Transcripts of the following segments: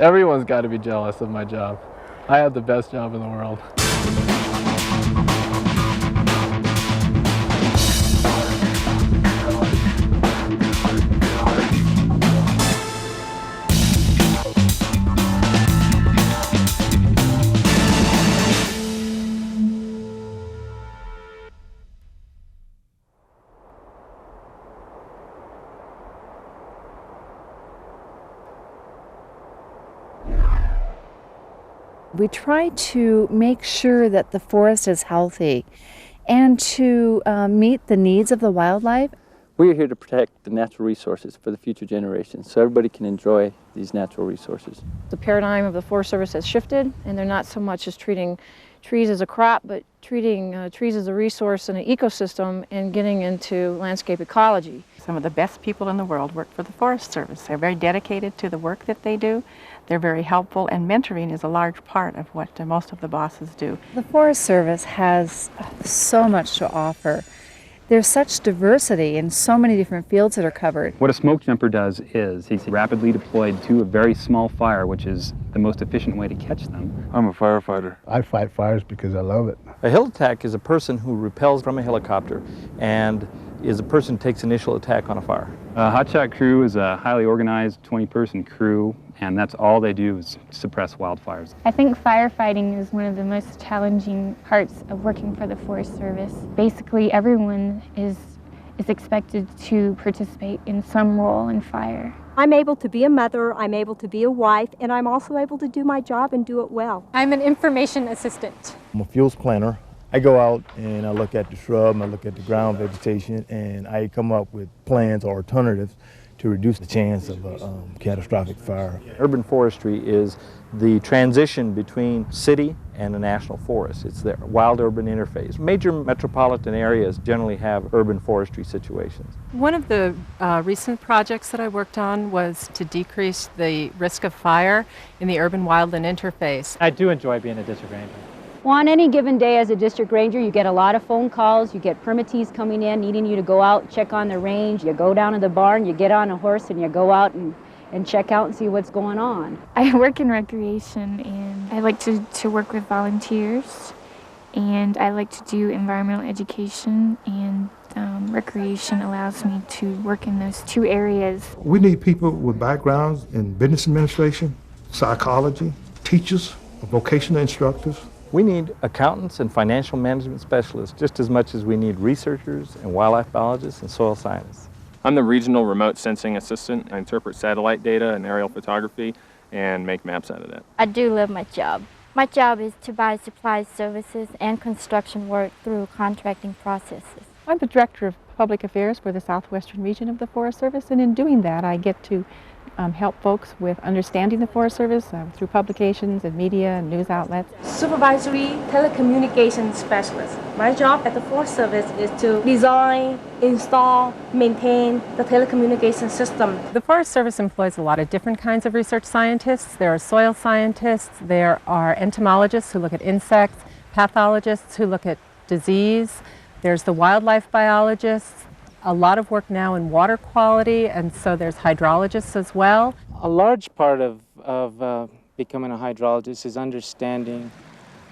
Everyone's got to be jealous of my job. I have the best job in the world. We try to make sure that the forest is healthy and to meet the needs of the wildlife. We are here to protect the natural resources for the future generations so everybody can enjoy these natural resources. The paradigm of the Forest Service has shifted, and they're not so much as treating trees as a crop, but treating trees as a resource in an ecosystem and getting into landscape ecology. Some of the best people in the world work for the Forest Service. They're very dedicated to the work that they do. They're very helpful, and mentoring is a large part of what most of the bosses do. The Forest Service has so much to offer. There's such diversity in so many different fields that are covered. What a smoke jumper does is he's rapidly deployed to a very small fire, which is the most efficient way to catch them. I'm a firefighter. I fight fires because I love it. A hill attack is a person who repels from a helicopter and is a person who takes initial attack on a fire. A hotshot crew is a highly organized 20-person crew, and that's all they do is suppress wildfires. I think firefighting is one of the most challenging parts of working for the Forest Service. Basically, everyone is expected to participate in some role in fire. I'm able to be a mother, I'm able to be a wife, and I'm also able to do my job and do it well. I'm an information assistant. I'm a fuels planner. I go out and I look at the shrub, I look at the ground vegetation, and I come up with plans or alternatives to reduce the chance of a catastrophic fire. Urban forestry is the transition between city and a national forest. It's the wild-urban interface. Major metropolitan areas generally have urban forestry situations. One of the recent projects that I worked on was to decrease the risk of fire in the urban-wildland interface. I do enjoy being a district ranger. Well, on any given day as a district ranger, you get a lot of phone calls, you get permittees coming in needing you to go out, check on the range, you go down to the barn, you get on a horse and you go out and check out and see what's going on. I work in recreation, and I like to work with volunteers, and I like to do environmental education, and recreation allows me to work in those two areas. We need people with backgrounds in business administration, psychology, teachers, vocational instructors. We need accountants and financial management specialists just as much as we need researchers and wildlife biologists and soil scientists. I'm the regional remote sensing assistant. I interpret satellite data and aerial photography and make maps out of that. I do love my job. My job is to buy supplies, services, and construction work through contracting processes. I'm the Director of Public Affairs for the Southwestern region of the Forest Service, and in doing that I get to help folks with understanding the Forest Service through publications and media and news outlets. Supervisory telecommunications specialist. My job at the Forest Service is to design, install, maintain the telecommunication system. The Forest Service employs a lot of different kinds of research scientists. There are soil scientists, there are entomologists who look at insects, pathologists who look at disease, there's the wildlife biologists, a lot of work now in water quality, and so there's hydrologists as well. A large part of becoming a hydrologist is understanding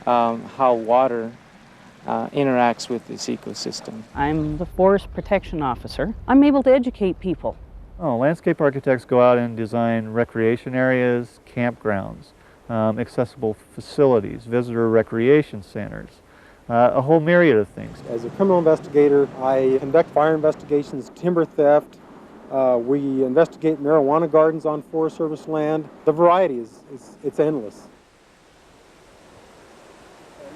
how water interacts with this ecosystem. I'm the Forest Protection Officer. I'm able to educate people. Landscape architects go out and design recreation areas, campgrounds, accessible facilities, visitor recreation centers. A whole myriad of things. As a criminal investigator, I conduct fire investigations, timber theft. We investigate marijuana gardens on Forest Service land. The variety it's endless.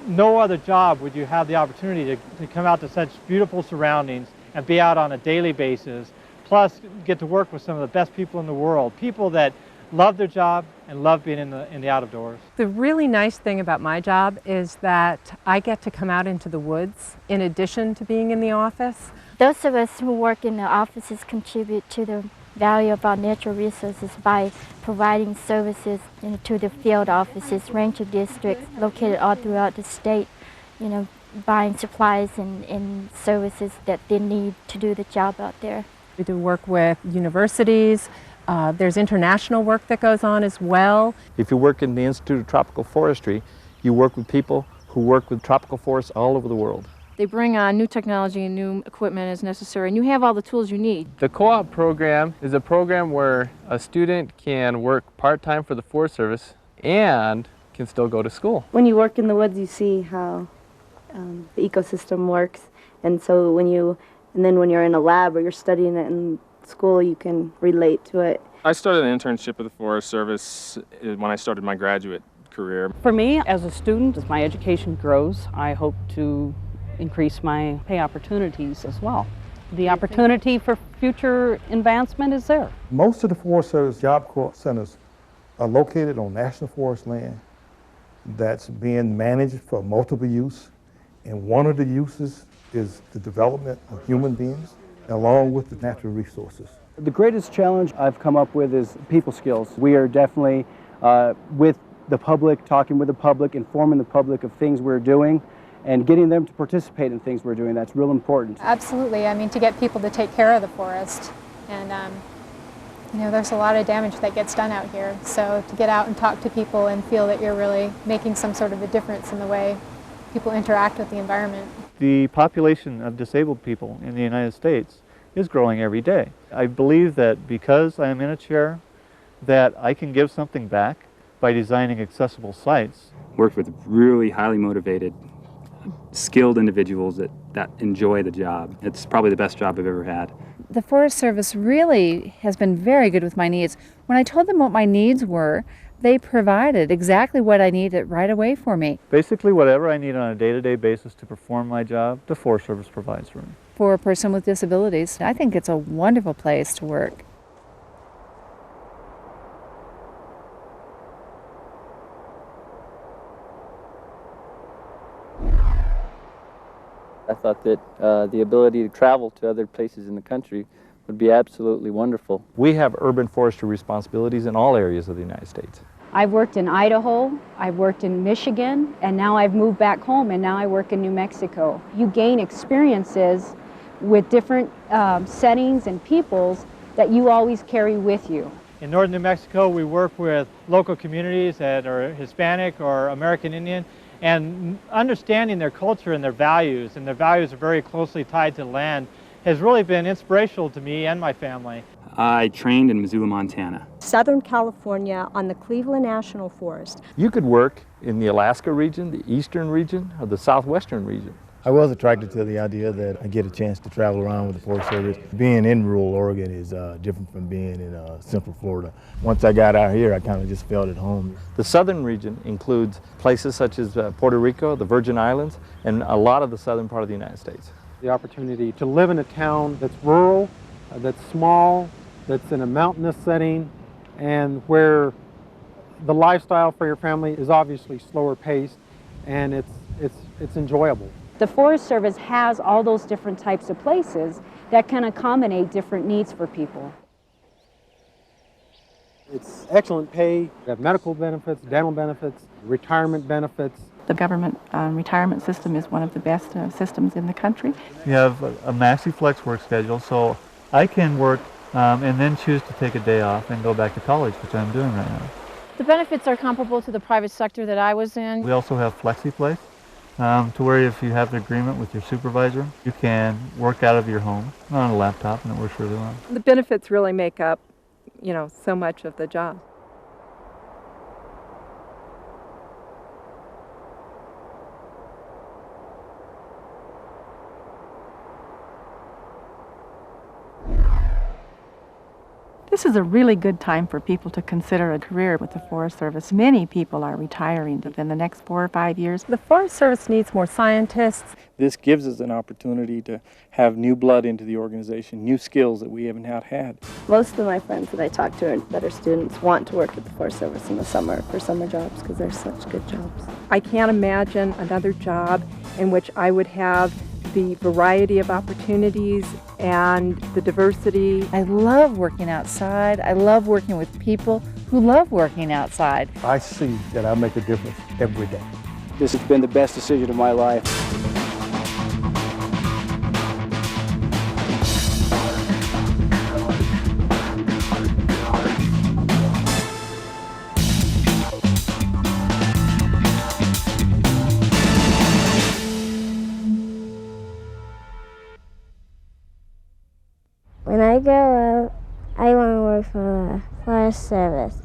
No other job would you have the opportunity to come out to such beautiful surroundings and be out on a daily basis, plus get to work with some of the best people in the world, people that love their job and love being in the out of doors. The really nice thing about my job is that I get to come out into the woods in addition to being in the office. Those of us who work in the offices contribute to the value of our natural resources by providing services to the field offices, ranger districts located all throughout the state, buying supplies and services that they need to do the job out there. We do work with universities, There's international work that goes on as well. If you work in the Institute of Tropical Forestry, you work with people who work with tropical forests all over the world. They bring on new technology and new equipment as necessary, and you have all the tools you need. The co-op program is a program where a student can work part-time for the Forest Service and can still go to school. When you work in the woods, you see how the ecosystem works, and so when you're in a lab or you're studying it in school, you can relate to it. I started an internship with the Forest Service when I started my graduate career. For me, as a student, as my education grows, I hope to increase my pay opportunities as well. The opportunity for future advancement is there. Most of the Forest Service Job Corps centers are located on national forest land that's being managed for multiple use, and one of the uses is the development of human beings along with the natural resources. The greatest challenge I've come up with is people skills. We are definitely with the public, talking with the public, informing the public of things we're doing, and getting them to participate in things we're doing. That's real important. Absolutely. I mean, to get people to take care of the forest. And, you know, there's a lot of damage that gets done out here. So to get out and talk to people and feel that you're really making some sort of a difference in the way people interact with the environment. The population of disabled people in the United States is growing every day. I believe that because I am in a chair, that I can give something back by designing accessible sites. Worked with really highly motivated, skilled individuals that enjoy the job. It's probably the best job I've ever had. The Forest Service really has been very good with my needs. When I told them what my needs were, they provided exactly what I needed right away for me. Basically, whatever I need on a day-to-day basis to perform my job, the Forest Service provides for me. For a person with disabilities, I think it's a wonderful place to work. I thought that the ability to travel to other places in the country would be absolutely wonderful. We have urban forestry responsibilities in all areas of the United States. I've worked in Idaho, I've worked in Michigan, and now I've moved back home and now I work in New Mexico. You gain experiences with different settings and peoples that you always carry with you. In northern New Mexico, we work with local communities that are Hispanic or American Indian, and understanding their culture and their values are very closely tied to land, has really been inspirational to me and my family. I trained in Missoula, Montana. Southern California on the Cleveland National Forest. You could work in the Alaska region, the eastern region, or the southwestern region. I was attracted to the idea that I get a chance to travel around with the Forest Service. Being in rural Oregon is different from being in Central Florida. Once I got out here, I kind of just felt at home. The southern region includes places such as Puerto Rico, the Virgin Islands, and a lot of the southern part of the United States. The opportunity to live in a town that's rural, that's small, that's in a mountainous setting, and where the lifestyle for your family is obviously slower paced, and it's enjoyable. The Forest Service has all those different types of places that can accommodate different needs for people. It's excellent pay. We have medical benefits, dental benefits, retirement benefits. The government retirement system is one of the best systems in the country. You have a maxi-flex work schedule, so I can work and then choose to take a day off and go back to college, which I'm doing right now. The benefits are comparable to the private sector that I was in. We also have flexi-place, to where if you have the agreement with your supervisor, you can work out of your home on a laptop, and it works really well. The benefits really make up, so much of the job. This is a really good time for people to consider a career with the Forest Service. Many people are retiring within the next 4 or 5 years. The Forest Service needs more scientists. This gives us an opportunity to have new blood into the organization, new skills that we haven't had. Most of my friends that I talk to that are students want to work at the Forest Service in the summer for summer jobs because they're such good jobs. I can't imagine another job in which I would have the variety of opportunities and the diversity. I love working outside. I love working with people who love working outside. I see that I make a difference every day. This has been the best decision of my life. grow up, I want to work for the Forest Service.